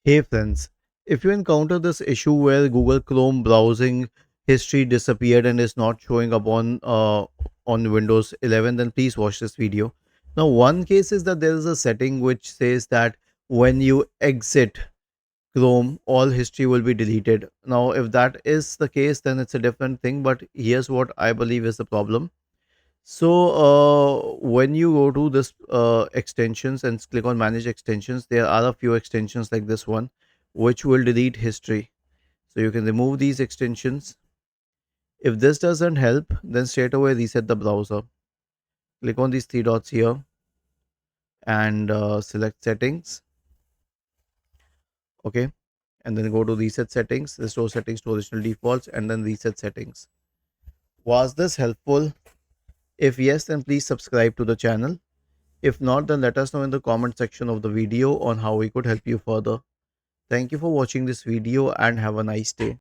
Hey friends, if you encounter this issue where Google Chrome browsing history disappeared and is not showing up on Windows 11, then please watch this video. Now, one case is that there is a setting which says that when you exit Chrome, all history will be deleted. Now, if that is the case, then it's a different thing. But here's what I believe is the problem. So, when you go to this extensions and click on manage extensions, there are a few extensions like this one, which will delete history. So you can remove these extensions. If this doesn't help, then straight away reset the browser. Click on these three dots here and select settings. Okay. And then go to reset settings, restore settings to original defaults, and then reset settings. Was this helpful? If yes, then please subscribe to the channel. If not, then let us know in the comment section of the video on how we could help you further. Thank you for watching this video and have a nice day.